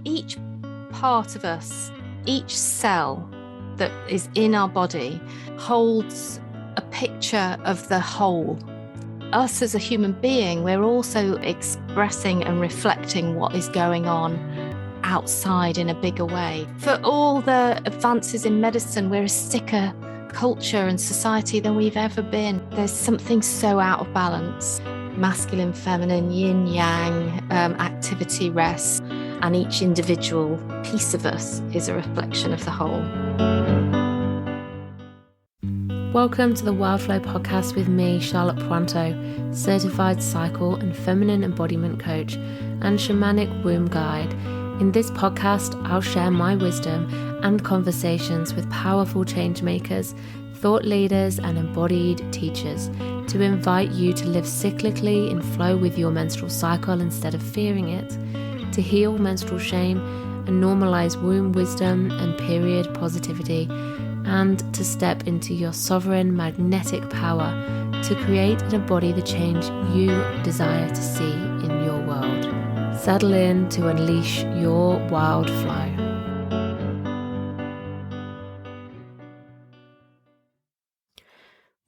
each part of us, each cell that is in our body holds a picture of the whole. Us as a human being, we're also expressing and reflecting what is going on outside in a bigger way. For all the advances in medicine, we're a sicker culture and society than we've ever been. There's something so out of balance. Masculine, feminine, yin, yang, activity, rest, and each individual piece of us is a reflection of the whole. Welcome to the Wildflow podcast with me, Charlotte Puanto, certified cycle and feminine embodiment coach and shamanic womb guide. In this podcast, I'll share my wisdom and conversations with powerful change makers, thought leaders, and embodied teachers to invite you to live cyclically in flow with your menstrual cycle instead of fearing it, to heal menstrual shame and normalize womb wisdom and period positivity, and to step into your sovereign magnetic power to create and embody the change you desire to see in your world. Settle in to unleash your wild flow.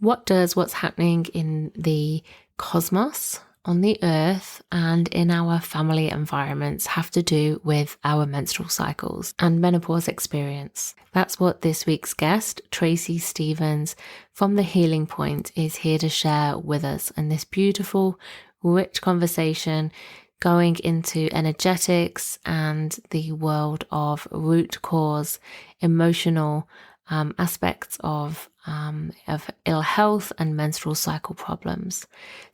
What does what's happening in the cosmos, on the earth, and in our family environments have to do with our menstrual cycles and menopause experience? That's what this week's guest, Tracey Stevens from The Healing Point, is here to share with us in this beautiful, rich conversation going into energetics and the world of root cause, emotional aspects of ill health and menstrual cycle problems.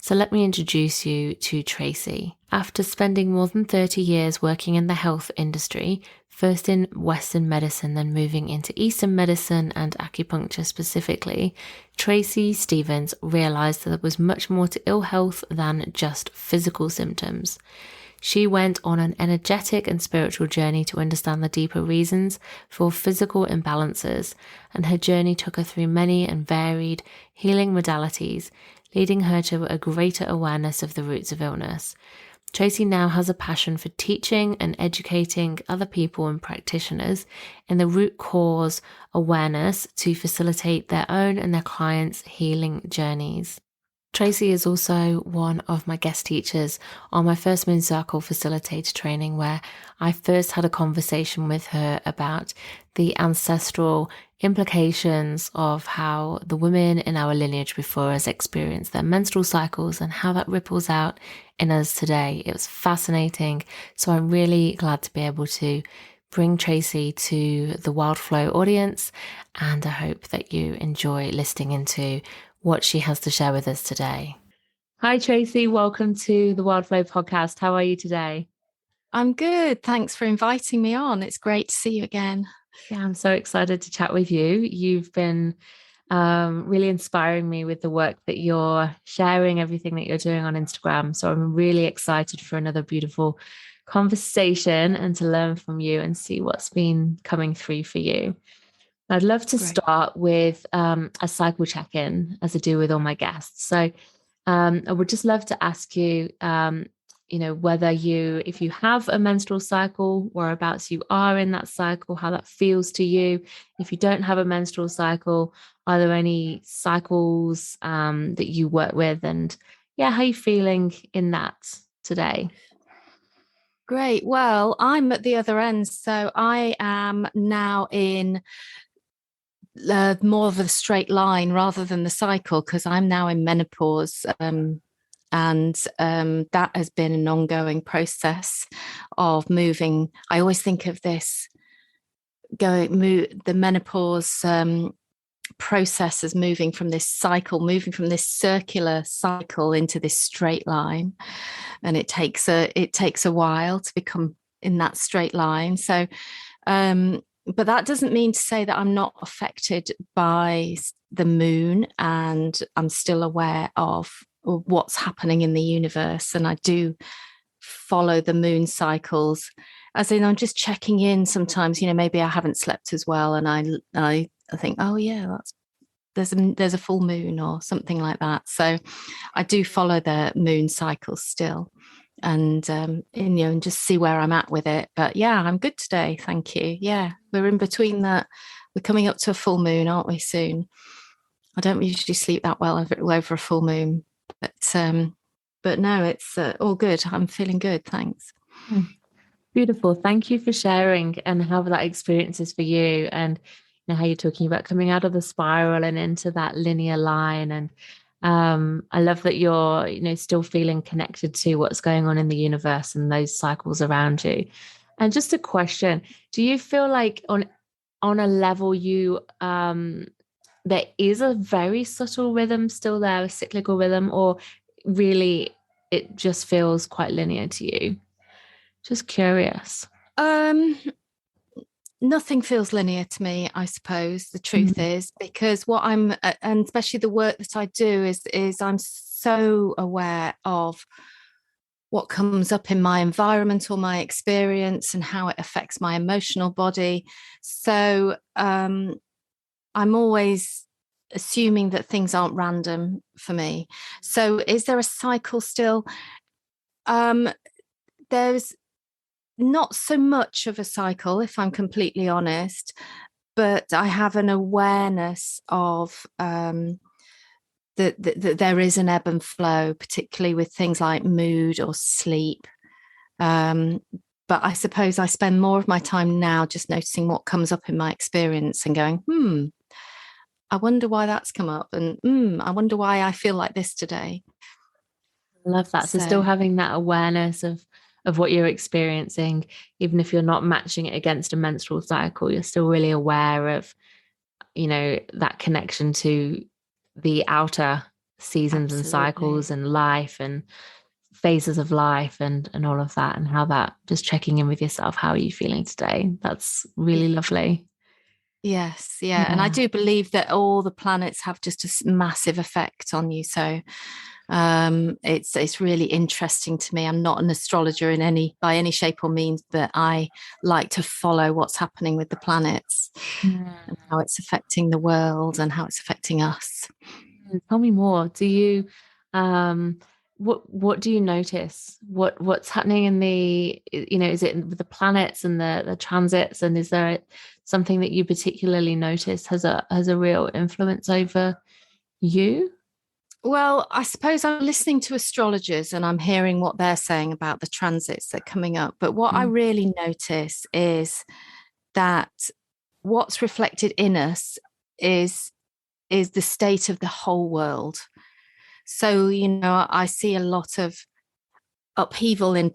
So let me introduce you to Tracey. After spending more than 30 years working in the health industry, first in Western medicine, then moving into Eastern medicine and acupuncture specifically, Tracey Stevens realized that there was much more to ill health than just physical symptoms. She went on an energetic and spiritual journey to understand the deeper reasons for physical imbalances, and her journey took her through many and varied healing modalities, leading her to a greater awareness of the roots of illness. Tracey now has a passion for teaching and educating other people and practitioners in the root cause awareness to facilitate their own and their clients' healing journeys. Tracey is also one of my guest teachers on my first Moon Circle facilitator training, where I first had a conversation with her about the ancestral implications of how the women in our lineage before us experienced their menstrual cycles and how that ripples out in us today. It was fascinating. So I'm really glad to be able to bring Tracey to the Wildflow audience, and I hope that you enjoy listening into what she has to share with us today. Hi, Tracey. Welcome to the Wildflow podcast. How are you today? I'm good. Thanks for inviting me on. It's great to see you again. Yeah, I'm so excited to chat with you. You've been really inspiring me with the work that you're sharing, everything that you're doing on Instagram. So I'm really excited for another beautiful conversation and to learn from you and see what's been coming through for you. I'd love to start with a cycle check-in, as I do with all my guests. So I would just love to ask you, whether if you have a menstrual cycle, whereabouts you are in that cycle, how that feels to you. If you don't have a menstrual cycle, are there any cycles that you work with? And how are you feeling in that today? Great. Well, I'm at the other end. So I am now in more of a straight line rather than the cycle, because I'm now in menopause, and that has been an ongoing process of moving. I always think of this the menopause process as moving from this circular cycle into this straight line, and it takes a while to become in that straight line. So but that doesn't mean to say that I'm not affected by the moon, and I'm still aware of what's happening in the universe. And I do follow the moon cycles, as in I'm just checking in sometimes, maybe I haven't slept as well. And I think, oh yeah, there's a full moon or something like that. So I do follow the moon cycles still. and just see where I'm at with it. But yeah, I'm good today, thank you. Yeah, we're in between that. We're coming up to a full moon, aren't we, soon? I don't usually sleep that well over a full moon, but no, it's all good. I'm feeling good, thanks. Beautiful. Thank you for sharing and how that experience is for you, and how you're talking about coming out of the spiral and into that linear line. And I love that you're, still feeling connected to what's going on in the universe and those cycles around you. And just a question, do you feel like on a level there is a very subtle rhythm still there, a cyclical rhythm, or really it just feels quite linear to you? Just curious. Nothing feels linear to me, I suppose the truth is, because what I'm and especially the work that I do is I'm so aware of what comes up in my environment or my experience and how it affects my emotional body. So I'm always assuming that things aren't random for me. So is there a cycle still? There's not so much of a cycle, if I'm completely honest, but I have an awareness of that there is an ebb and flow, particularly with things like mood or sleep. But I suppose I spend more of my time now just noticing what comes up in my experience and going, I wonder why that's come up, and I wonder why I feel like this today. I love that. So still having that awareness of what you're experiencing, even if you're not matching it against a menstrual cycle, you're still really aware of, that connection to the outer seasons and cycles and life and phases of life and all of that, and how that, just checking in with yourself, how are you feeling today? That's really lovely. Yes, yeah. And I do believe that all the planets have just a massive effect on you. So it's really interesting to me. I'm not an astrologer by any shape or means, but I like to follow what's happening with the planets and how it's affecting the world and how it's affecting us. Tell me more. Do you what do you notice? What's happening in the, is it with the planets and the transits, and is there something that you particularly notice has a real influence over you? Well, I suppose I'm listening to astrologers and I'm hearing what they're saying about the transits that are coming up. But what I really notice is that what's reflected in us is the state of the whole world. So, I see a lot of upheaval in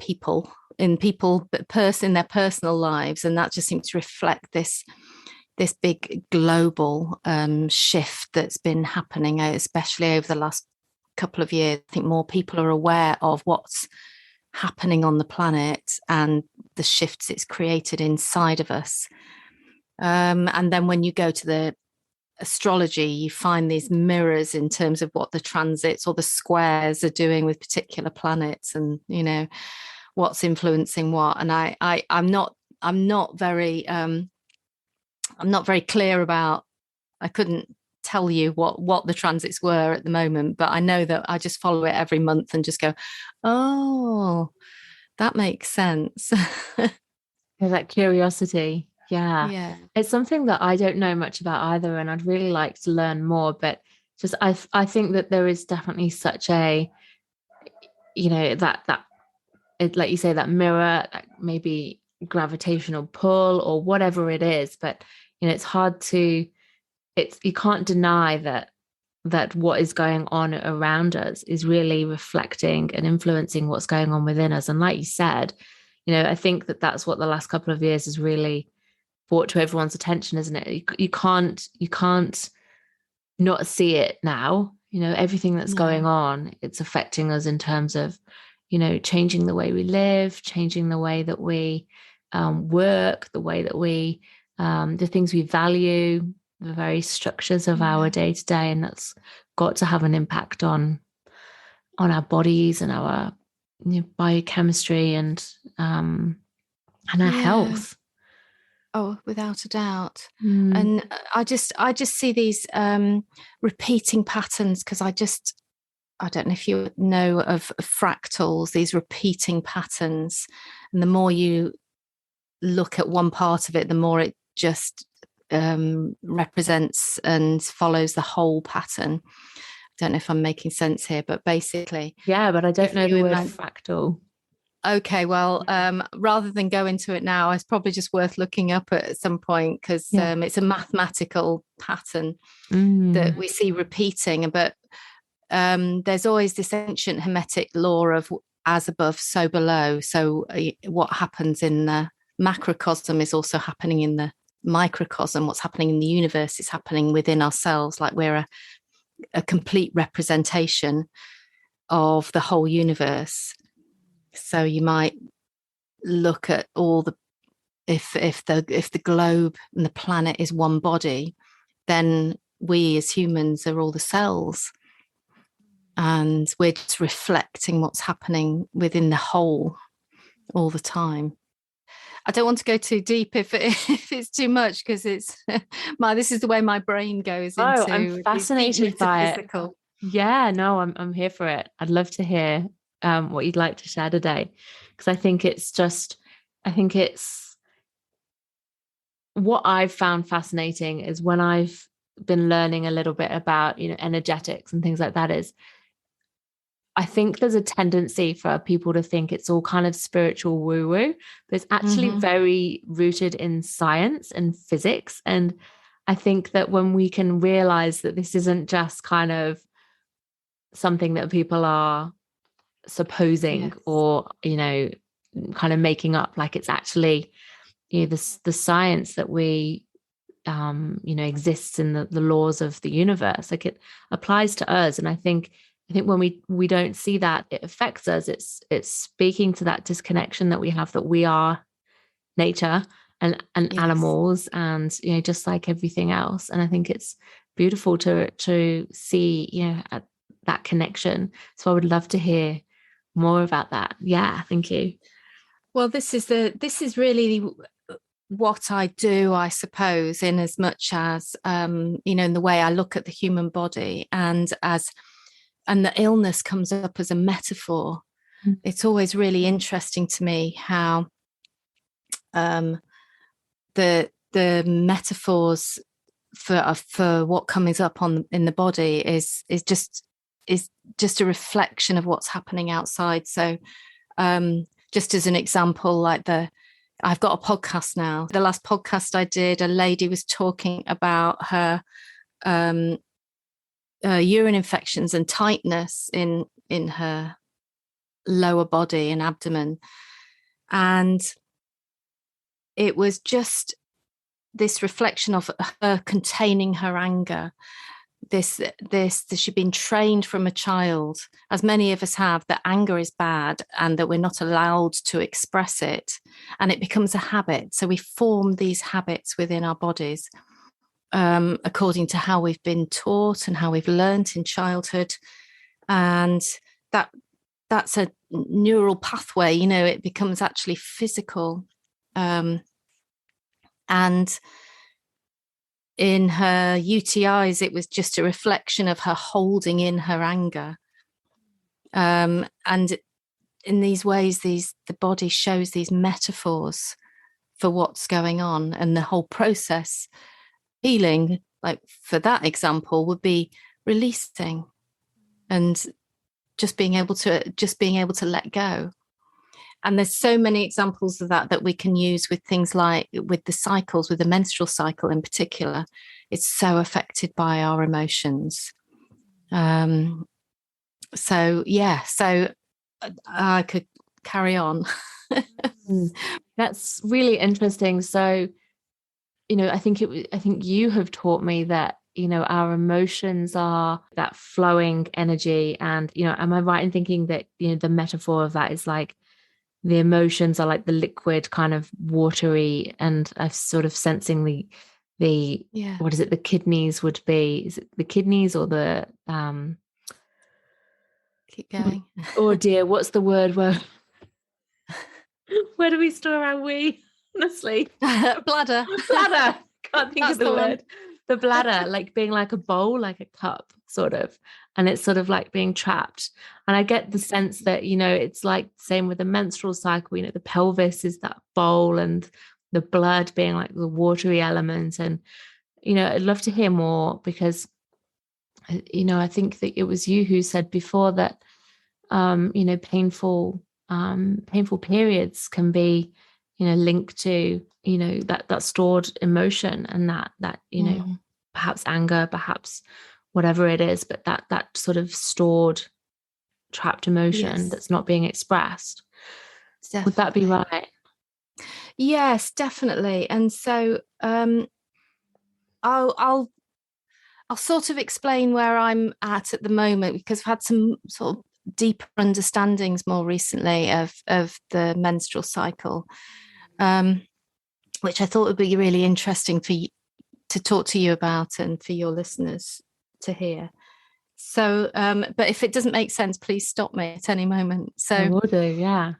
in their personal lives, and that just seems to reflect this big global shift that's been happening, especially over the last couple of years. I think more people are aware of what's happening on the planet and the shifts it's created inside of us. And then when you go to the astrology, you find these mirrors in terms of what the transits or the squares are doing with particular planets, and what's influencing what. And I'm not very clear about. I couldn't tell you what the transits were at the moment, but I know that I just follow it every month and just go, oh, that makes sense. That curiosity. Yeah. It's something that I don't know much about either, and I'd really like to learn more. But just I think that there is definitely such a, that it, like you say, that mirror, like maybe gravitational pull or whatever it is. But it's hard to, you can't deny that what is going on around us is really reflecting and influencing what's going on within us. And like you said, I think that that's what the last couple of years has really brought to everyone's attention, isn't it? You can't not see it now. Everything that's going on, it's affecting us in terms of, changing the way we live, changing the way that we work, the way that we, the things we value, the very structures of our day to day, and that's got to have an impact on our bodies and our biochemistry and our health. Oh, without a doubt. And I just see these repeating patterns, because I don't know if you know of fractals, these repeating patterns. And the more you look at one part of it, the more it just represents and follows the whole pattern. I don't know if I'm making sense here, but basically. Yeah, but I don't know the word fractal. Okay, well, rather than go into it now, it's probably just worth looking up at some point, because it's a mathematical pattern that we see repeating. But there's always this ancient Hermetic law of as above, so below. So what happens in the macrocosm is also happening in the microcosm. What's happening in the universe is happening within ourselves, like we're a complete representation of the whole universe. So you might look at all the if the globe and the planet is one body, then we as humans are all the cells, and we're just reflecting what's happening within the whole all the time. I don't want to go too deep if it's too much, because it's this is the way my brain goes into. I'm fascinated by it. Yeah, no, I'm here for it. I'd love to hear what you'd like to share today, because I think it's what I've found fascinating is when I've been learning a little bit about, energetics and things like that, is I think there's a tendency for people to think it's all kind of spiritual woo-woo, but it's actually very rooted in science and physics. And I think that when we can realize that this isn't just kind of something that people are supposing or, kind of making up, like it's actually, the science that we, exists in the laws of the universe, like it applies to us. And I think when we don't see that it affects us, it's speaking to that disconnection that we have, that we are nature and animals, and just like everything else. And I think it's beautiful to see that connection. So I would love to hear more about that. Yeah, thank you. Well, this is really what I do, I suppose, in as much as in the way I look at the human body, and the illness comes up as a metaphor. It's always really interesting to me how the metaphors for what comes up in the body is just a reflection of what's happening outside. So just as an example, like I've got a podcast now. The last podcast I did, a lady was talking about her urine infections and tightness in her lower body and abdomen. And it was just this reflection of her containing her anger. This she'd been trained from a child, as many of us have, that anger is bad and that we're not allowed to express it, and it becomes a habit. So we form these habits within our bodies according to how we've been taught and how we've learnt in childhood, and that's a neural pathway. It becomes actually physical, and in her UTIs, it was just a reflection of her holding in her anger. And in these ways, the body shows these metaphors for what's going on, and the whole process, healing, like for that example, would be releasing and just being able to let go. And there's so many examples of that we can use with things like with the cycles, with the menstrual cycle in particular. It's so affected by our emotions. So I could carry on. That's really interesting. So, I think you have taught me that, our emotions are that flowing energy. And, am I right in thinking that, the metaphor of that is like, the emotions are like the liquid kind of watery, and I'm sort of sensing the what is it, the kidneys would be, is it the kidneys or the keep going. Oh dear, what's the word where do we store our wee? Honestly. Bladder. Can't think of the word. The bladder, like being like a bowl, like a cup, sort of. and it's sort of like being trapped. And I get the sense that, it's like the same with the menstrual cycle, the pelvis is that bowl and the blood being like the watery element. And, I'd love to hear more because, I think that it was you who said before that, painful periods can be, linked to, that stored emotion and that, perhaps anger, perhaps whatever it is, but that sort of stored, trapped emotion that's not being expressed. Definitely. Would that be right? Yes, definitely. And so I'll sort of explain where I'm at the moment, because I've had some sort of deeper understandings more recently of the menstrual cycle, which I thought would be really interesting for you to talk to you about and for your listeners to hear. So, but if it doesn't make sense, please stop me at any moment. So I will do, yeah.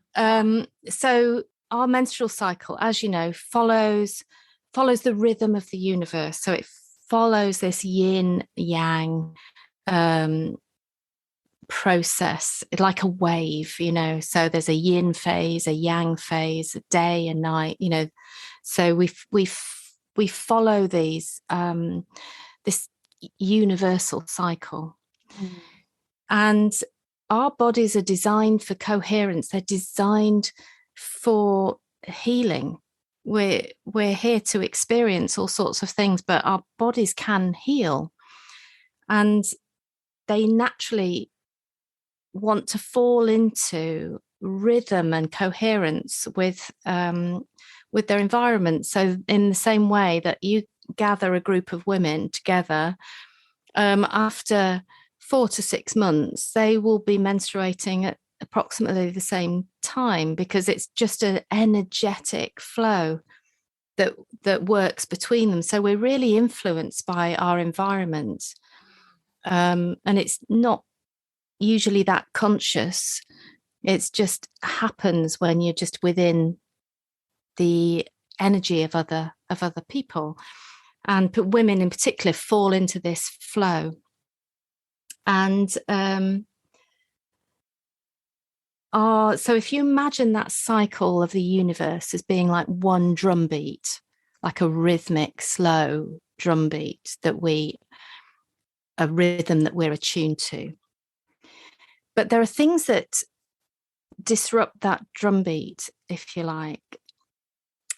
So our menstrual cycle, as you know, follows the rhythm of the universe. So it follows this yin yang process, like a wave, so there's a yin phase, a yang phase, a day and night, so we follow these this universal cycle. And our bodies are designed for coherence. They're designed for healing. We're here to experience all sorts of things, but our bodies can heal, and they naturally want to fall into rhythm and coherence with their environment. So in the same way that you gather a group of women together, after 4 to 6 months, they will be menstruating at approximately the same time, because it's just an energetic flow that works between them. So we're really influenced by our environment, and it's not usually that conscious. It just happens when you're just within the energy of other people, and women in particular fall into this flow. And so if you imagine that cycle of the universe as being like one drumbeat, like a rhythmic, slow drumbeat, a rhythm that we're attuned to. But there are things that disrupt that drumbeat, if you like.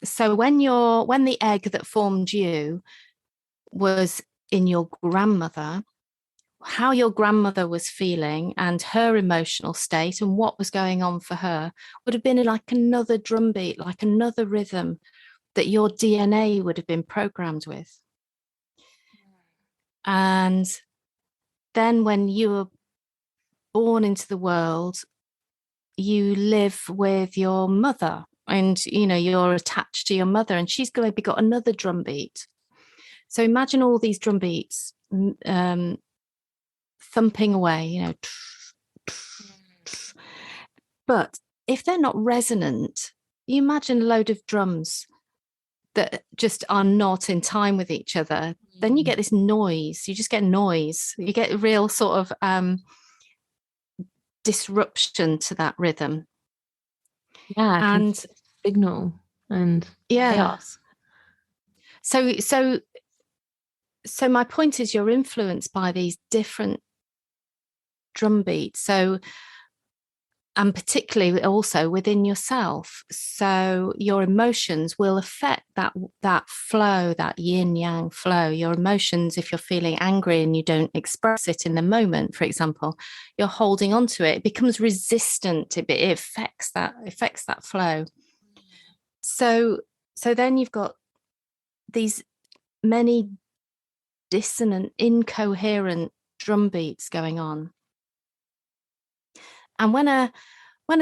So when the egg that formed you was in your grandmother, how your grandmother was feeling and her emotional state and what was going on for her would have been like another drumbeat, like another rhythm that your DNA would have been programmed with. And then when you were born into the world, you live with your mother, and you're attached to your mother, and she's maybe got another drumbeat. So imagine all these drumbeats thumping away, but if they're not resonant, you imagine a load of drums that just are not in time with each other, then you get this noise. You just get noise. You get a real sort of disruption to that rhythm. Yeah, and signal and chaos. So my point is, you're influenced by these different drum beats. So, and particularly also within yourself. So your emotions will affect that flow, that yin yang flow. Your emotions, if you're feeling angry and you don't express it in the moment, for example, you're holding on to it. It becomes resistant. It affects that flow. So then you've got these many dissonant, incoherent drum beats going on. And when a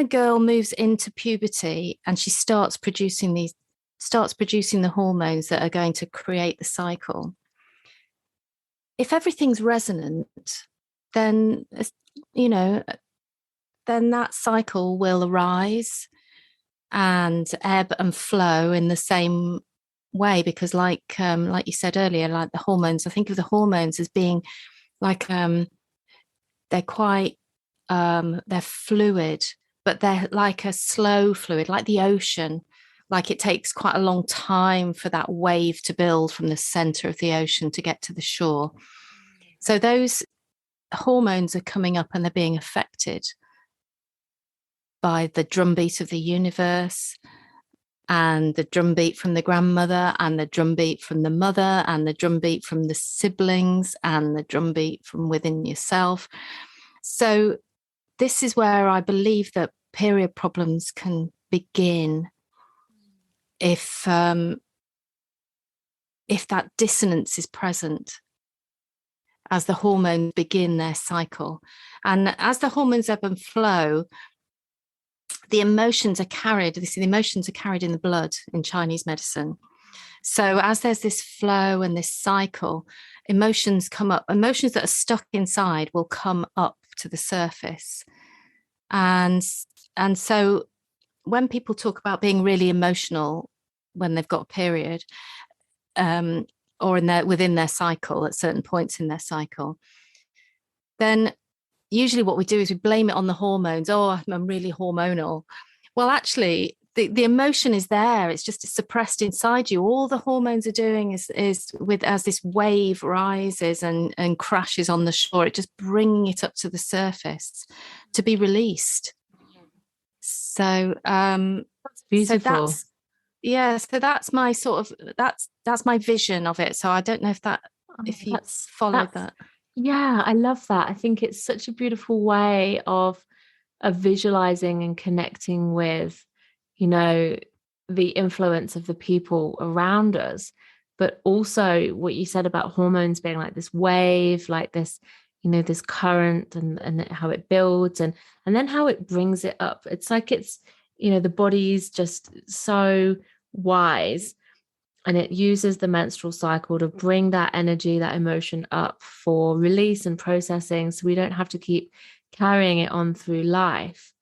girl moves into puberty and she starts producing the hormones that are going to create the cycle, if everything's resonant, then that cycle will arise and ebb and flow in the same way, because like you said earlier, like the hormones, I think of the hormones as being like quite they're fluid, but they're like a slow fluid, like the ocean. Like it takes quite a long time for that wave to build from the center of the ocean to get to the shore. So those hormones are coming up and they're being affected by the drumbeat of the universe, and the drumbeat from the grandmother, and the drumbeat from the mother, and the drumbeat from the siblings, and the drumbeat from within yourself. So this is where I believe that period problems can begin if that dissonance is present as the hormones begin their cycle. And as the hormones ebb and flow, the emotions are carried in the blood in Chinese medicine. So as there's this flow and this cycle, emotions come up. Emotions that are stuck inside will come up to the surface. And so when people talk about being really emotional when they've got a period, or within their cycle at certain points in their cycle, then usually what we do is we blame it on the hormones. Oh, I'm really hormonal. Well, actually, the emotion is there. It's suppressed inside you. All the hormones are doing is as this wave rises and crashes on the shore, it just bringing it up to the surface to be released. So that's beautiful. So that's my sort of that's my vision of it. So I don't know if you followed that. Yeah, I love that. I think it's such a beautiful way of visualizing and connecting with, the influence of the people around us, but also what you said about hormones being like this wave, like this, this current, and how it builds and then how it brings it up. It's like the body's just so wise, and it uses the menstrual cycle to bring that energy, that emotion up for release and processing, so we don't have to keep carrying it on through life.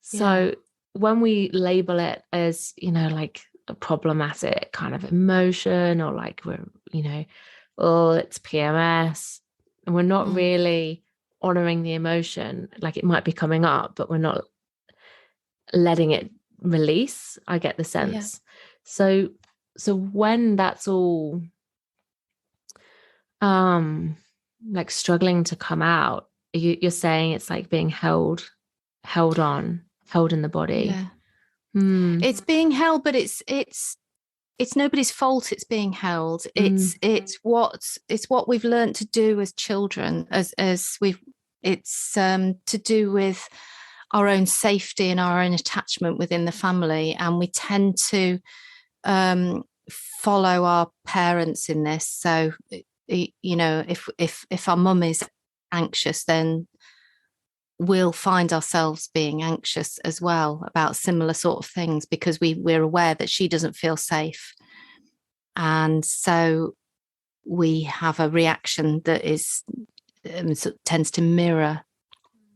So when we label it as, like a problematic kind of emotion, or like we're, oh, it's PMS, and we're not really honoring the emotion, like it might be coming up, but we're not letting it release. I get the sense. Yeah. So when that's all like struggling to come out, you're saying it's like being held in the body. It's being held, but it's nobody's fault it's being held. It's what we've learned to do as children, it's to do with our own safety and our own attachment within the family, and we tend to follow our parents in this. So if our mum is anxious, then we'll find ourselves being anxious as well about similar sort of things, because we're aware that she doesn't feel safe, and so we have a reaction that is tends to mirror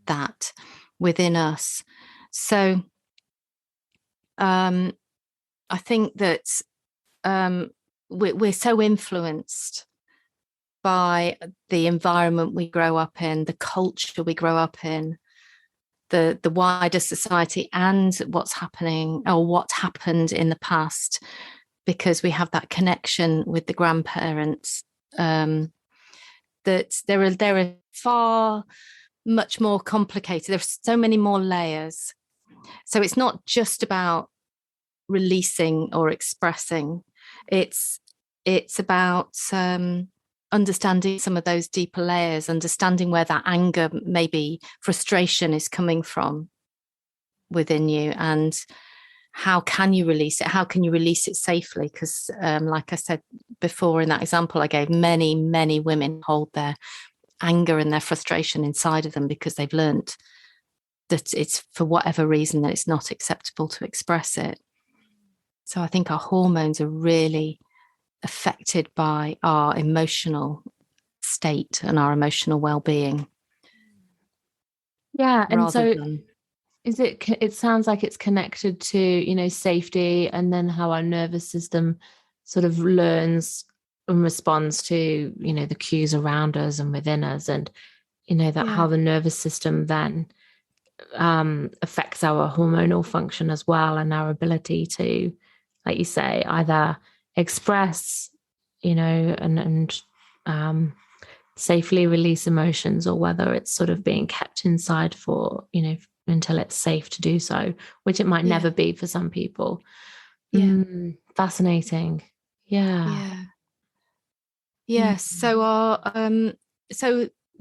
that within us. So I think that we're so influenced by the environment we grow up in, the culture we grow up in, the wider society, and what's happening or what happened in the past, because we have that connection with the grandparents, that there are far much more complicated. There's so many more layers. So it's not just about releasing or expressing. It's about understanding some of those deeper layers, understanding where that anger, maybe frustration, is coming from within you, and how can you release it? How can you release it safely? Because like I said before in that example I gave, many women hold their anger and their frustration inside of them because they've learned that it's, for whatever reason, that it's not acceptable to express it. So I think our hormones are really affected by our emotional state and our emotional well-being. Yeah, and so is it sounds like it's connected to, safety, and then how our nervous system sort of learns and responds to, the cues around us and within us. And that how the nervous system then affects our hormonal function as well, and our ability to, like you say, either express, and safely release emotions, or whether it's sort of being kept inside for, until it's safe to do so, which it might never be for some people. Fascinating. Yes.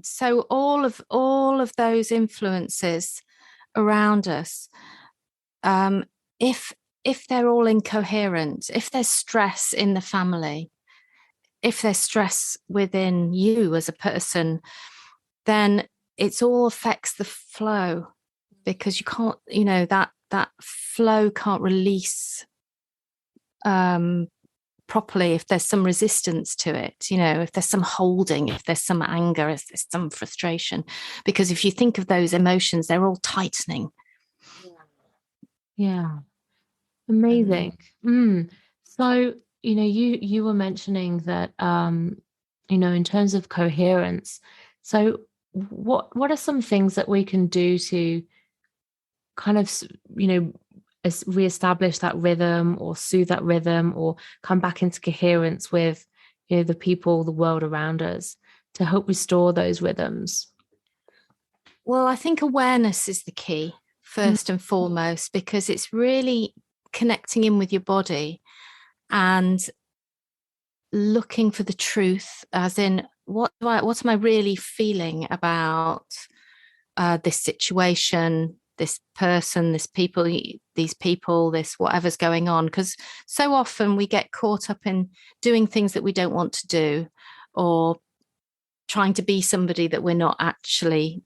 So all of those influences around us, if they're all incoherent, if there's stress in the family, if there's stress within you as a person, then it all affects the flow, because you can't, that flow can't release properly if there's some resistance to it, if there's some holding, if there's some anger, if there's some frustration. Because if you think of those emotions, they're all tightening. Amazing. So you were mentioning that in terms of coherence, so what are some things that we can do to kind of reestablish that rhythm, or soothe that rhythm, or come back into coherence with the people, the world around us, to help restore those rhythms? Well, I think awareness is the key, first and foremost, because it's really connecting in with your body and looking for the truth, as in what am I really feeling about this situation, this person, these people, this whatever's going on. Because so often we get caught up in doing things that we don't want to do, or trying to be somebody that we're not actually,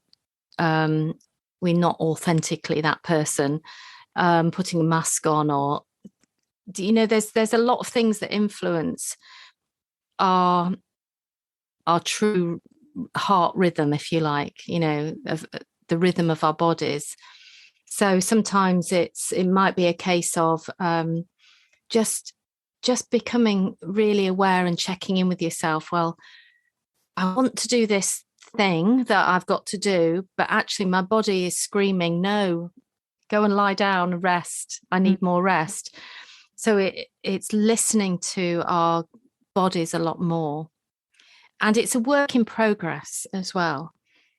we're not authentically that person, putting a mask on, or there's a lot of things that influence our true heart rhythm, if you like, of the rhythm of our bodies. So sometimes it might be a case of just becoming really aware and checking in with yourself. Well, I want to do this thing that I've got to do, but actually my body is screaming, no, go and lie down and rest. I need more rest. So it's listening to our bodies a lot more. And it's a work in progress as well,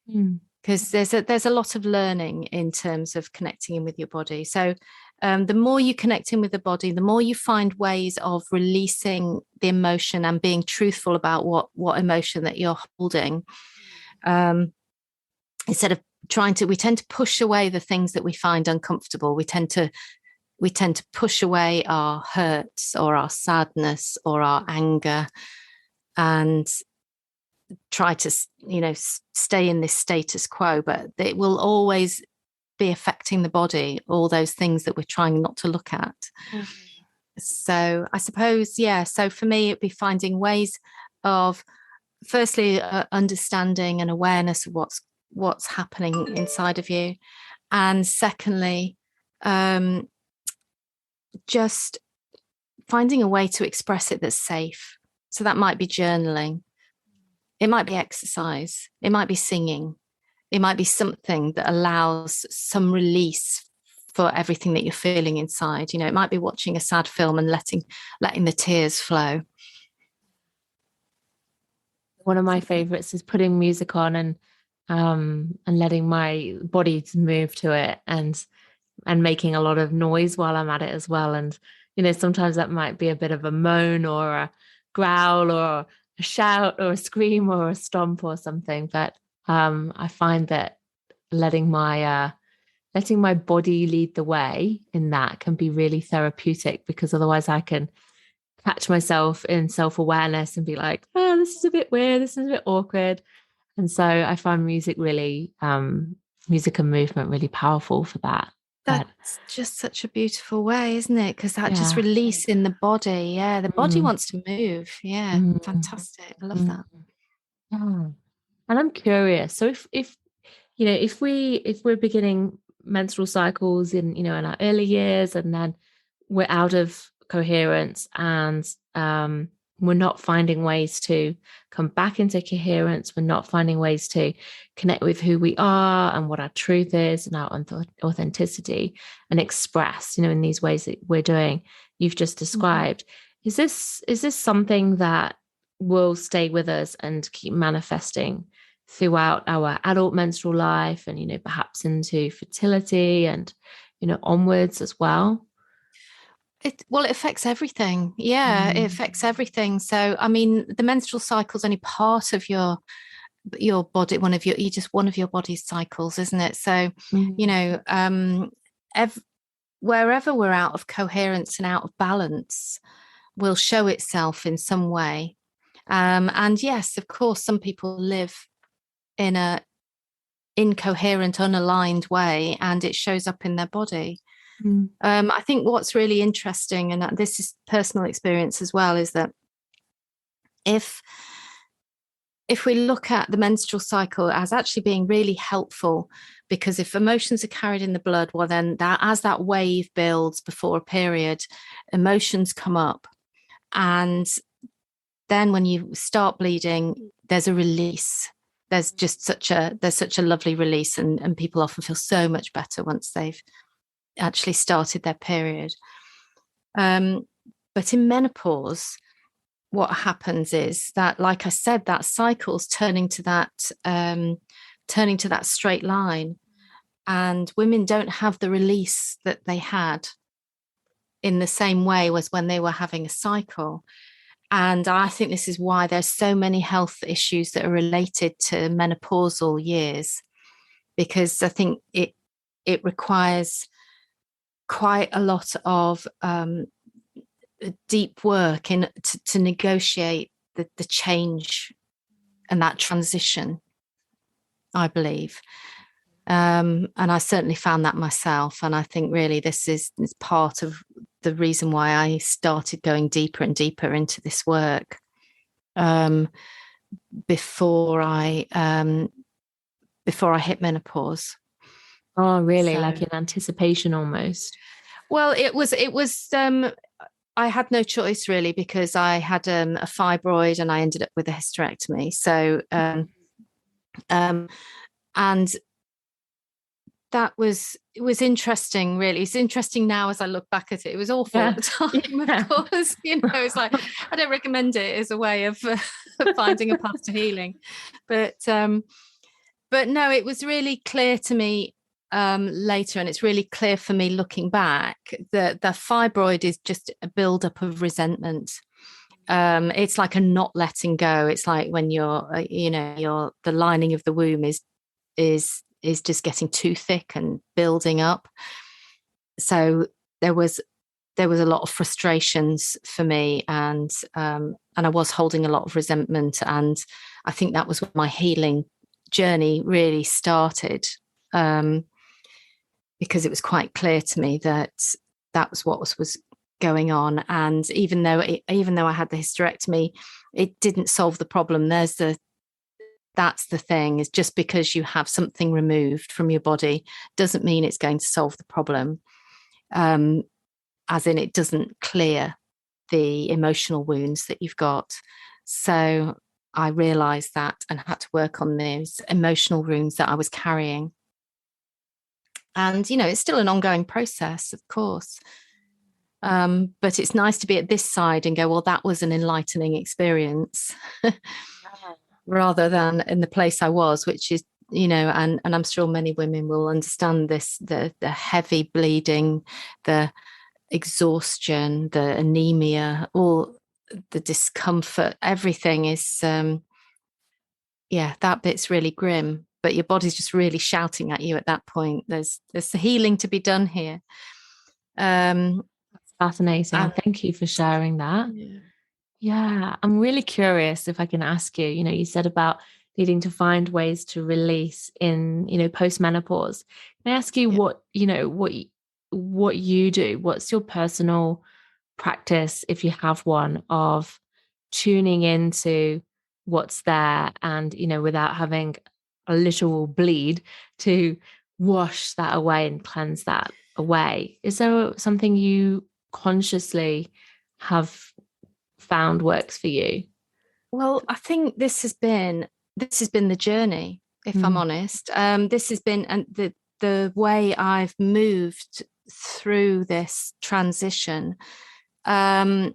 because there's a lot of learning in terms of connecting in with your body. So the more you connect in with the body, the more you find ways of releasing the emotion and being truthful about what emotion that you're holding. Instead of we tend to push away the things that we find uncomfortable. We tend to push away our hurts, or our sadness, or our anger, and try to stay in this status quo, but it will always be affecting the body, all those things that we're trying not to look at. So I suppose, so for me, it'd be finding ways of, firstly, understanding and awareness of what's happening inside of you, and secondly, just finding a way to express it that's safe. So that might be journaling, it might be exercise, it might be singing, it might be something that allows some release for everything that you're feeling inside. It might be watching a sad film and letting the tears flow. One of my favorites is putting music on and letting my body move to it, and making a lot of noise while I'm at it as well. And sometimes that might be a bit of a moan, or a growl, or a shout, or a scream, or a stomp, or something. But I find that letting my body lead the way in that can be really therapeutic, because otherwise I can catch myself in self-awareness and be like, oh, this is a bit weird, this is a bit awkward. And so I find music and movement really powerful for that. That's just such a beautiful way, isn't it? Because that just release in the body. Yeah, the body wants to move. Yeah, fantastic. I love that. And I'm curious. So if we're beginning menstrual cycles in our early years, and then we're out of coherence, and we're not finding ways to come back into coherence. We're not finding ways to connect with who we are and what our truth is and our authenticity, and express, in these ways that we're doing, you've just described. Mm-hmm. Is this something that will stay with us and keep manifesting throughout our adult menstrual life and, perhaps into fertility and, onwards as well? It affects everything. Yeah, it affects everything. So, I mean, the menstrual cycle is only part of your body, one of your body's cycles, isn't it? So, wherever we're out of coherence and out of balance will show itself in some way. And yes, of course, some people live in a incoherent, unaligned way, and it shows up in their body. I think what's really interesting, and this is personal experience as well, is that if we look at the menstrual cycle as actually being really helpful, because if emotions are carried in the blood, well, then as that wave builds before a period, emotions come up, and then when you start bleeding, there's a release. There's such a lovely release, and people often feel so much better once they've actually started their period. But in menopause, what happens is that, like I said, that cycle's turning to that straight line, and women don't have the release that they had in the same way as when they were having a cycle. And I think this is why there's so many health issues that are related to menopausal years, because I think it requires quite a lot of deep work to negotiate the change and that transition, I believe. And I certainly found that myself. And I think really this is part of the reason why I started going deeper and deeper into this work before I hit menopause. Oh, really? So, like in anticipation almost? Well, it was I had no choice really, because I had a fibroid and I ended up with a hysterectomy. So and that was interesting, really. It's interesting now as I look back at it. It was awful at the time, of course. It's like, I don't recommend it as a way of finding a path to healing. But no, it was really clear to me later, and it's really clear for me looking back, that the fibroid is just a buildup of resentment. It's like a not letting go. It's like when the lining of the womb is just getting too thick and building up. So there was a lot of frustrations for me, and I was holding a lot of resentment, and I think that was when my healing journey really started, because it was quite clear to me that was what was going on. And even though I had the hysterectomy, it didn't solve the problem. That's the thing, is just because you have something removed from your body doesn't mean it's going to solve the problem. As in, it doesn't clear the emotional wounds that you've got. So I realized that and had to work on those emotional wounds that I was carrying. And, it's still an ongoing process, of course. But it's nice to be at this side and go, well, that was an enlightening experience. Rather than in the place I was, which is, and I'm sure many women will understand this, the heavy bleeding, the exhaustion, the anemia, all the discomfort, everything is, that bit's really grim, but your body's just really shouting at you at that point. There's the healing to be done here. That's fascinating. Thank you for sharing that. Yeah, I'm really curious if I can ask you, you said about needing to find ways to release in, post-menopause. Can I ask you what you do? What's your personal practice, if you have one, of tuning into what's there and, without having a literal bleed, to wash that away and cleanse that away? Is there something you consciously have found works for you? Well, I think this has been the journey, if I'm honest. This has been, and the way I've moved through this transition. So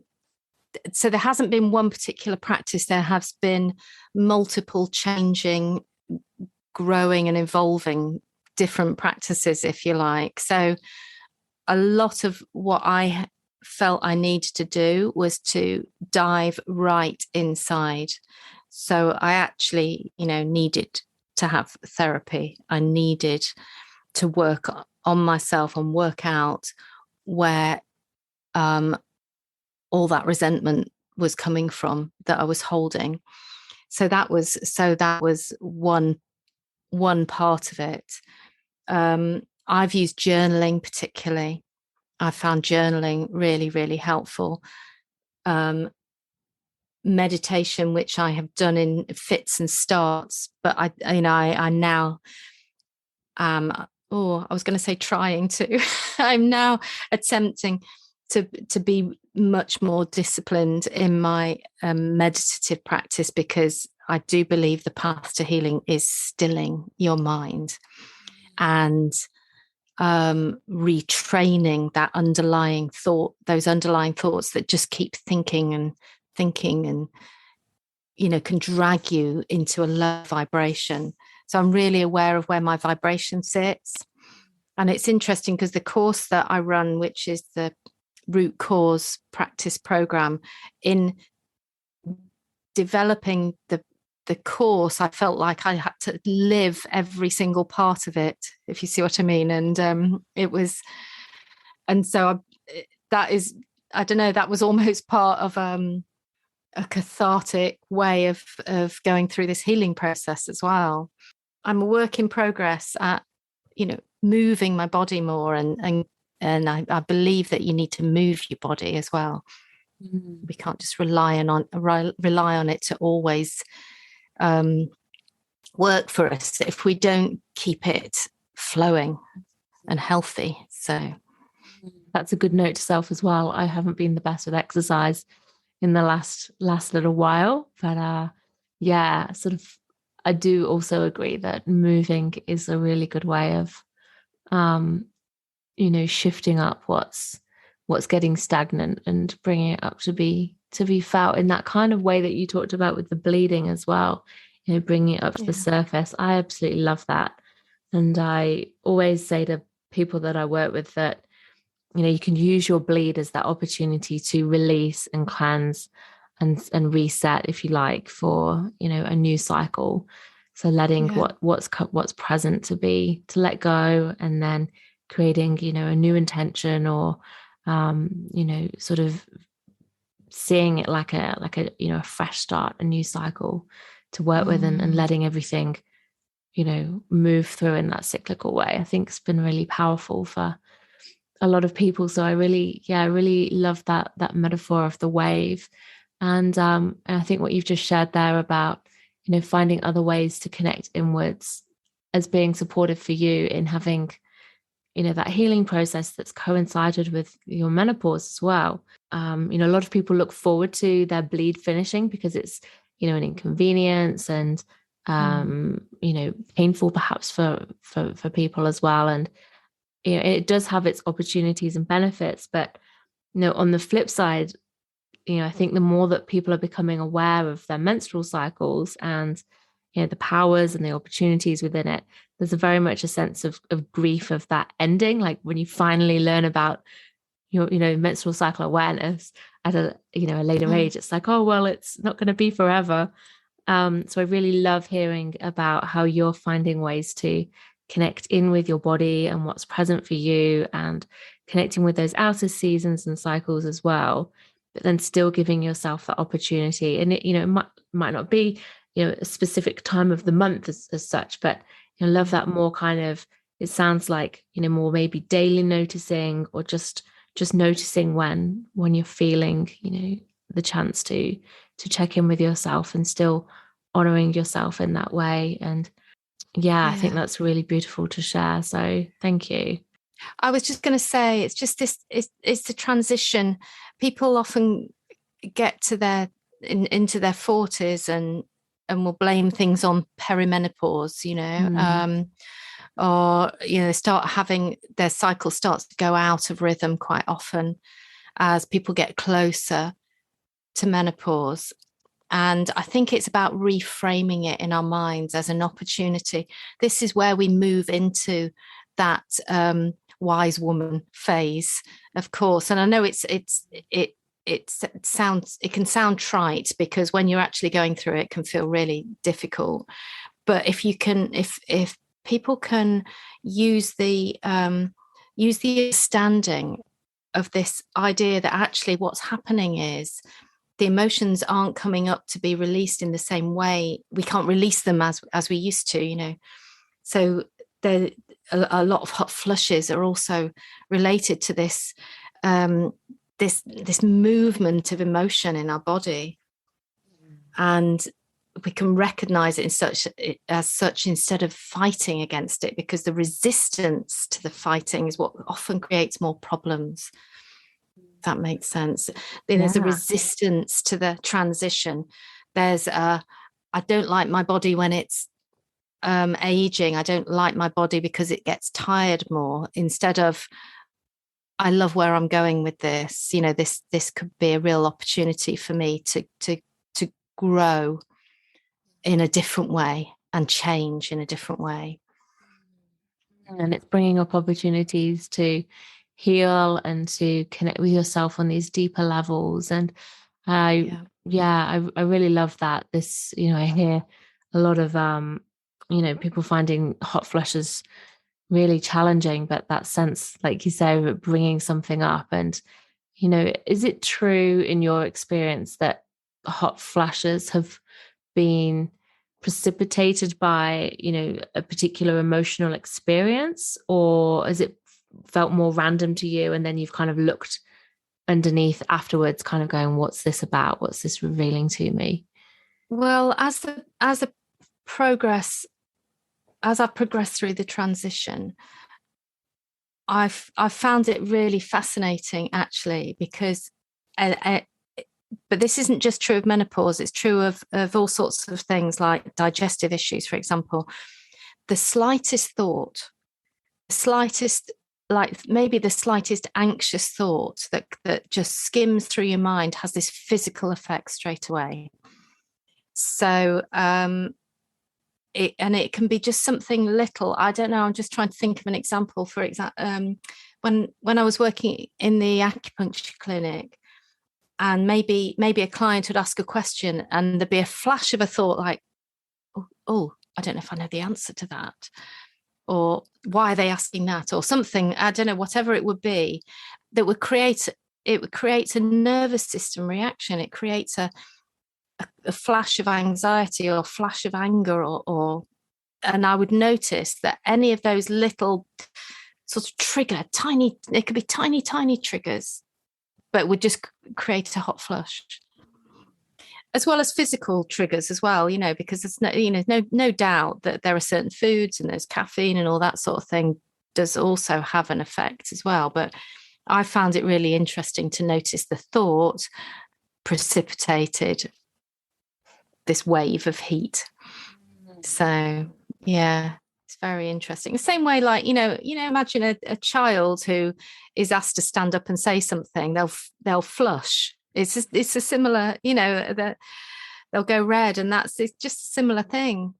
there hasn't been one particular practice. There has been multiple changing, growing and evolving different practices, if you like. So a lot of what I felt I needed to do was to dive right inside. So I actually, needed to have therapy. I needed to work on myself and work out where all that resentment was coming from that I was holding. So that was one part of it. I've used journaling particularly. I found journaling really, really helpful. Meditation, which I have done in fits and starts, but I now I was going to say trying to. I'm now attempting to be much more disciplined in my meditative practice, because I do believe the path to healing is stilling your mind and retraining that underlying thought, those underlying thoughts that just keep thinking and can drag you into a low vibration. So I'm really aware of where my vibration sits. And it's interesting because the course that I run, which is the root cause practice program, in developing the course, I felt like I had to live every single part of it, if you see what I mean. And that was almost part of a cathartic way of going through this healing process as well. I'm a work in progress at, moving my body more, and I believe that you need to move your body as well. We can't just rely on it to always work for us if we don't keep it flowing and healthy. So that's a good note to self as well. I haven't been the best with exercise in the last little while, but I do also agree that moving is a really good way of shifting up what's getting stagnant and bringing it up to be felt in that kind of way that you talked about with the bleeding as well, bringing it up to the surface. I absolutely love that. And I always say to people that I work with that, you can use your bleed as that opportunity to release and cleanse and reset, if you like, for, a new cycle. So letting what's present to let go, and then creating, a new intention, or, sort of seeing it like a fresh start, a new cycle to work with, and letting everything, move through in that cyclical way. I think it's been really powerful for a lot of people. So I really love that metaphor of the wave. And I think what you've just shared there about, finding other ways to connect inwards as being supportive for you in having, that healing process that's coincided with your menopause as well. A lot of people look forward to their bleed finishing because it's, an inconvenience and, painful perhaps for people as well. And, it does have its opportunities and benefits, but, on the flip side, I think the more that people are becoming aware of their menstrual cycles and, the powers and the opportunities within it, there's very much a sense of grief of that ending. Like when you finally learn about your, menstrual cycle awareness at a later age, it's like, oh, well, it's not going to be forever. So I really love hearing about how you're finding ways to connect in with your body and what's present for you, and connecting with those outer seasons and cycles as well, but then still giving yourself that opportunity. And it might not be, a specific time of the month as such, but I love that more kind of, it sounds like, more maybe daily noticing, or just noticing when you're feeling, the chance to check in with yourself and still honoring yourself in that way. And I think that's really beautiful to share. So thank you. I was just going to say, it's just this, it's the transition. People often get to into their 40s and will blame things on perimenopause, or they start having their cycle starts to go out of rhythm quite often as people get closer to menopause. And I think it's about reframing it in our minds as an opportunity. This is where we move into that wise woman phase, of course. And I know it can sound trite, because when you're actually going through it, it can feel really difficult. But if people can use the understanding of this idea that actually what's happening is the emotions aren't coming up to be released in the same way. We can't release them as we used to, So a lot of hot flushes are also related to this this movement of emotion in our body, and we can recognize it as such instead of fighting against it, because the resistance to the fighting is what often creates more problems. That makes sense. Then there's a resistance to the transition. There's I don't like my body when it's aging. I don't like my body because it gets tired more, instead of I love where I'm going with this. This could be a real opportunity for me to grow in a different way and change in a different way. And it's bringing up opportunities to heal and to connect with yourself on these deeper levels. And I really love that. This, I hear a lot of people finding hot flushes really challenging, but that sense, like you say, of bringing something up. And is it true in your experience that hot flashes have been precipitated by a particular emotional experience, or has it felt more random to you, and then you've kind of looked underneath afterwards, kind of going, what's this about? What's this revealing to me? Well, as I've progressed through the transition, I've found it really fascinating, actually, because but this isn't just true of menopause, it's true of all sorts of things like digestive issues, for example. The slightest thought, maybe the slightest anxious thought that just skims through your mind has this physical effect straight away. So it can be just something little. I don't know, I'm just trying to think of an example. For example, when I was working in the acupuncture clinic, and maybe a client would ask a question and there'd be a flash of a thought like, oh, I don't know if I know the answer to that, or why are they asking that, or something, I don't know, whatever it would be, that would create a nervous system reaction. It creates a flash of anxiety or flash of anger, and I would notice that any of those little sort of it could be tiny triggers, but would just create a hot flush, as well as physical triggers as well, because there's no doubt that there are certain foods and there's caffeine and all that sort of thing does also have an effect as well. But I found it really interesting to notice the thought precipitated this wave of heat. So, yeah, it's very interesting. The same way, like, imagine a child who is asked to stand up and say something, they'll flush. It's a similar, they'll go red, and it's just a similar thing.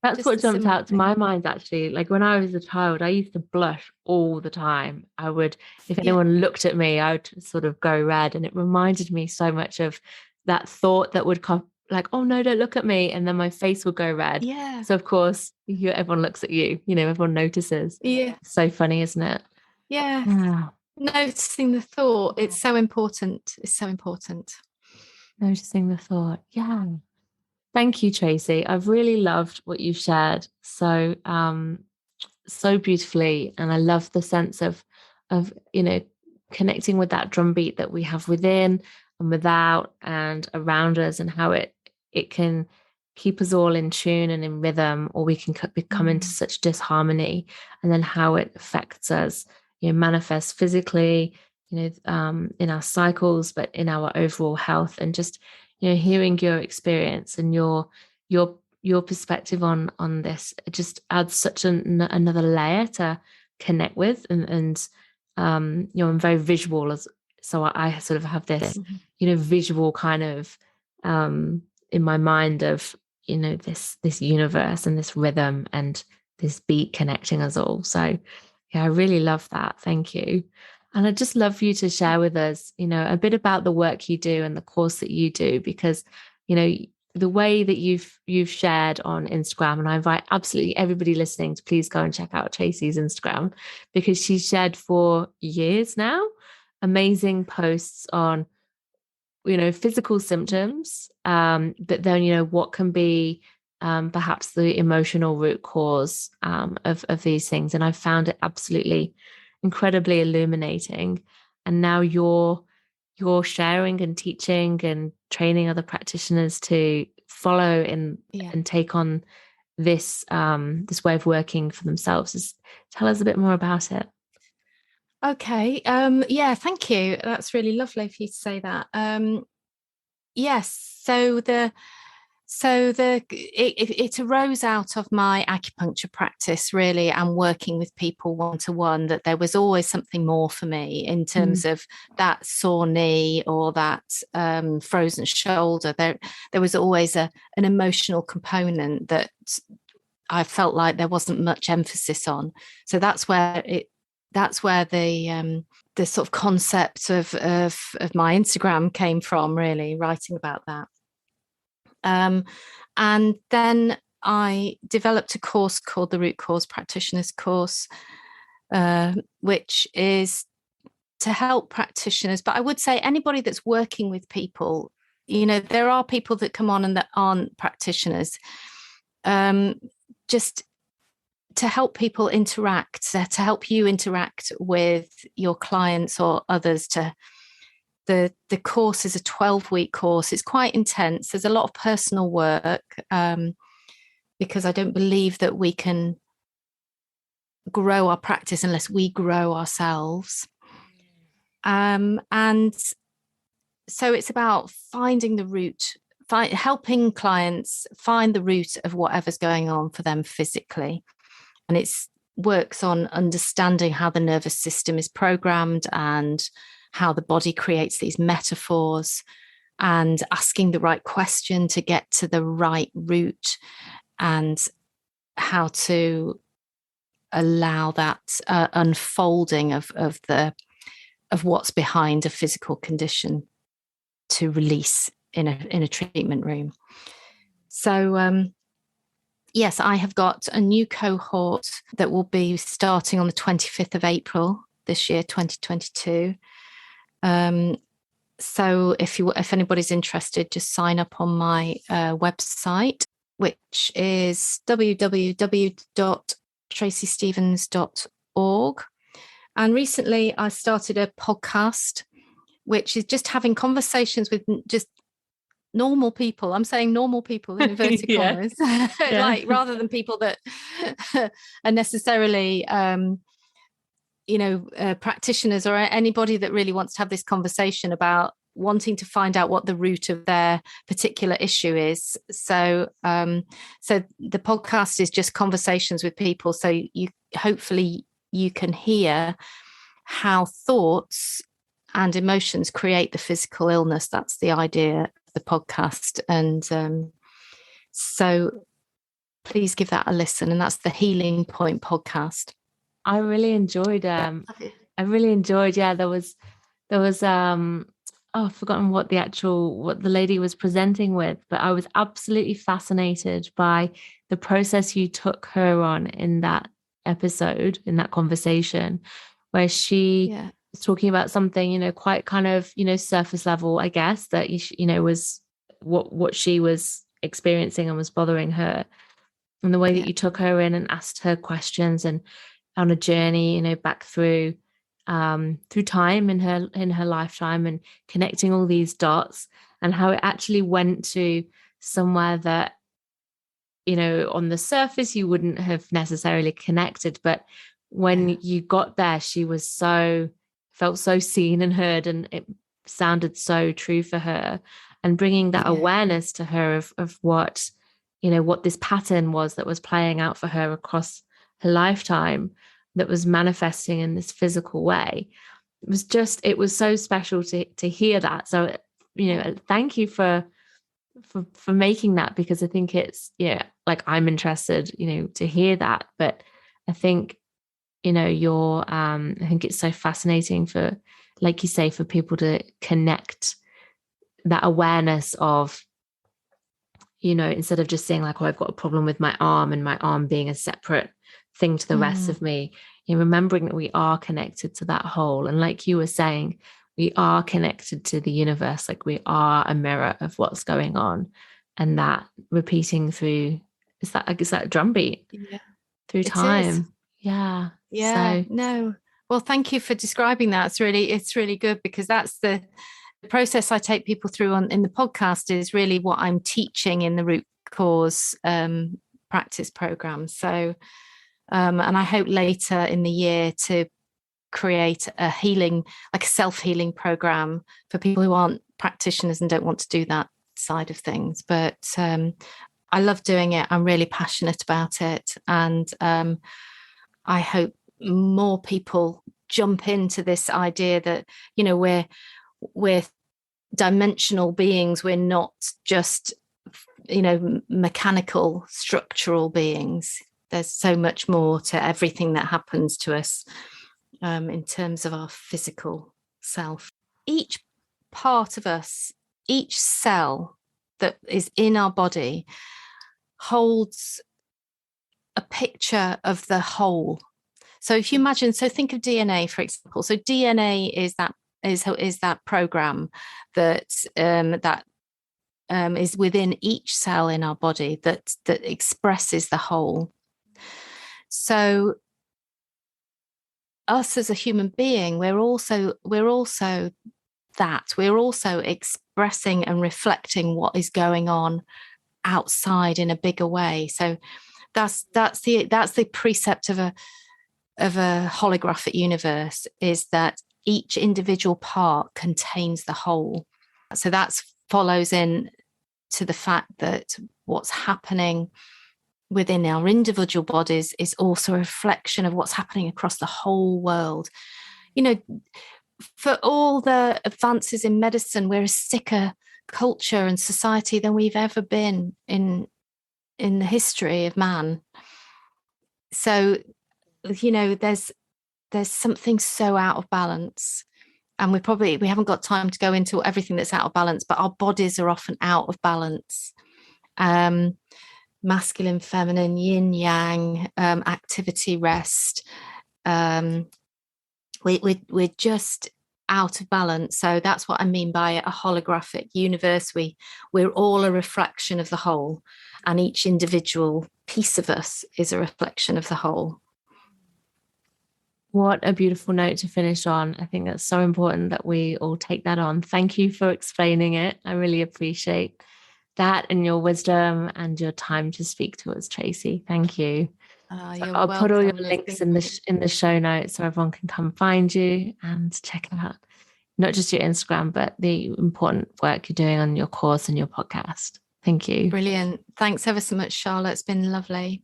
That's what jumped out to my mind, actually. Like when I was a child, I used to blush all the time. I would, if anyone looked at me, I would sort of go red, and it reminded me so much of that thought that would come, like, oh no, don't look at me, and then my face would go red. Yeah. So of course, everyone looks at you. Everyone notices. Yeah. It's so funny, isn't it? Yeah. Wow. Noticing the thought, it's so important. It's so important. Noticing the thought. Yeah. Thank you, Tracey. I've really loved what you've shared so beautifully, and I love the sense of connecting with that drumbeat that we have within and without and around us, and how it can keep us all in tune and in rhythm, or we can become into such disharmony, and then how it affects us, manifest physically, in our cycles, but in our overall health, and just, hearing your experience and your perspective on this, it just adds such another layer to connect with. And I'm very visual, so I sort of have this, visual kind of in my mind of, this universe and this rhythm and this beat connecting us all. So yeah, I really love that. Thank you. And I'd just love you to share with us, a bit about the work you do and the course that you do, because, the way that you've shared on Instagram, and I invite absolutely everybody listening to please go and check out Tracey's Instagram, because she's shared for years now amazing posts on, physical symptoms, but then, what can be perhaps the emotional root cause of these things. And I found it absolutely incredibly illuminating. And now you're sharing and teaching and training other practitioners to follow and take on this this way of working for themselves. Just tell us a bit more about it. Okay. Yeah, thank you. That's really lovely for you to say that. Yes. It arose out of my acupuncture practice, really, and working with people one-to-one, that there was always something more for me in terms of that sore knee or that frozen shoulder. There was always an emotional component that I felt like there wasn't much emphasis on. So that's where the sort of concept of my Instagram came from, really, writing about that. And then I developed a course called the Root Cause Practitioners course, which is to help practitioners. But I would say anybody that's working with people, there are people that come on and that aren't practitioners, just to help people interact, to help you interact with your clients or others. The course is a 12-week course. It's quite intense. There's a lot of personal work, because I don't believe that we can grow our practice unless we grow ourselves. And so it's about finding the root, helping clients find the root of whatever's going on for them physically. And it works on understanding how the nervous system is programmed and how the body creates these metaphors, and asking the right question to get to the right root, and how to allow that unfolding of what's behind a physical condition to release in a treatment room. So yes, I have got a new cohort that will be starting on the 25th of April this year, 2022. So if anybody's interested, just sign up on my website, which is www.traceystevens.org. And recently I started a podcast, which is just having conversations with just normal people. I'm saying normal people in inverted commas, like, rather than people that are necessarily practitioners, or anybody that really wants to have this conversation about wanting to find out what the root of their particular issue is. So the podcast is just conversations with people. So hopefully you can hear how thoughts and emotions create the physical illness. That's the idea of the podcast. And so please give that a listen. And that's the Healing Point podcast. I really enjoyed there was I've forgotten what the lady was presenting with, but I was absolutely fascinated by the process you took her on in that episode, in that conversation, where she was talking about something, quite kind of, surface level, I guess, that, was what she was experiencing and was bothering her. And the way that you took her in and asked her questions, and on a journey, back through time in her lifetime, and connecting all these dots, and how it actually went to somewhere that, on the surface you wouldn't have necessarily connected, but when you got there, she was so felt so seen and heard, and it sounded so true for her. And bringing that awareness to her of what, what this pattern was that was playing out for her across her lifetime, that was manifesting in this physical way. It was so special to hear that. So, thank you for making that, because I think it's, like, I'm interested, to hear that. But I think, I think it's so fascinating for, like you say, for people to connect that awareness of, instead of just saying like, oh, I've got a problem with my arm, and my arm being a separate thing to the rest of me, remembering that we are connected to that whole. And like you were saying, we are connected to the universe, like we are a mirror of what's going on, and that repeating through, is that drumbeat through time. Yeah. So no. Well, thank you for describing that. It's really good, because that's the process I take people through in the podcast, is really what I'm teaching in the root cause practice program. So, and I hope later in the year to create a healing, like a self-healing program for people who aren't practitioners and don't want to do that side of things. But I love doing it. I'm really passionate about it. And I hope more people jump into this idea that, we're dimensional beings. We're not just, mechanical, structural beings. There's so much more to everything that happens to us in terms of our physical self. Each part of us, each cell that is in our body holds a picture of the whole. So if you imagine, think of DNA, for example. So DNA is that program that is within each cell in our body that expresses the whole. So us as a human being, we're also that. We're also expressing and reflecting what is going on outside in a bigger way. So that's the precept of a holographic universe, is that each individual part contains the whole. So that follows in to the fact that what's happening within our individual bodies is also a reflection of what's happening across the whole world. For all the advances in medicine, we're a sicker culture and society than we've ever been in the history of man. So, there's something so out of balance, and we haven't got time to go into everything that's out of balance, but our bodies are often out of balance. Masculine, feminine, yin, yang, activity, rest. We're just out of balance. So that's what I mean by a holographic universe. We're all a reflection of the whole, and each individual piece of us is a reflection of the whole. What a beautiful note to finish on. I think that's so important that we all take that on. Thank you for explaining it. I really appreciate that, and your wisdom and your time to speak to us, Tracey. Thank you. I'll put all your links in the show notes so everyone can come find you and check out not just your Instagram, but the important work you're doing on your course and your podcast. Thank you. Brilliant. Thanks ever so much, Charlotte. It's been lovely.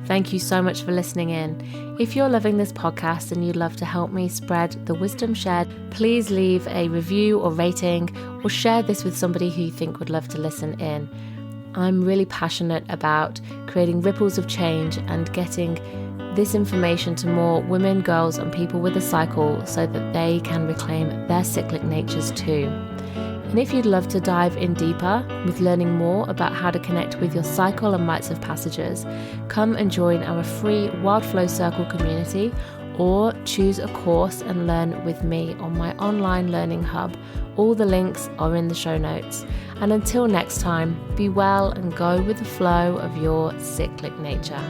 Thank you so much for listening in. If you're loving this podcast and you'd love to help me spread the wisdom shared, please leave a review or rating, or share this with somebody who you think would love to listen in. I'm really passionate about creating ripples of change and getting this information to more women, girls, and people with a cycle so that they can reclaim their cyclic natures too. And if you'd love to dive in deeper with learning more about how to connect with your cycle and rites of passages, come and join our free Wild Flow Circle community, or choose a course and learn with me on my online learning hub. All the links are in the show notes. And until next time, be well and go with the flow of your cyclic nature.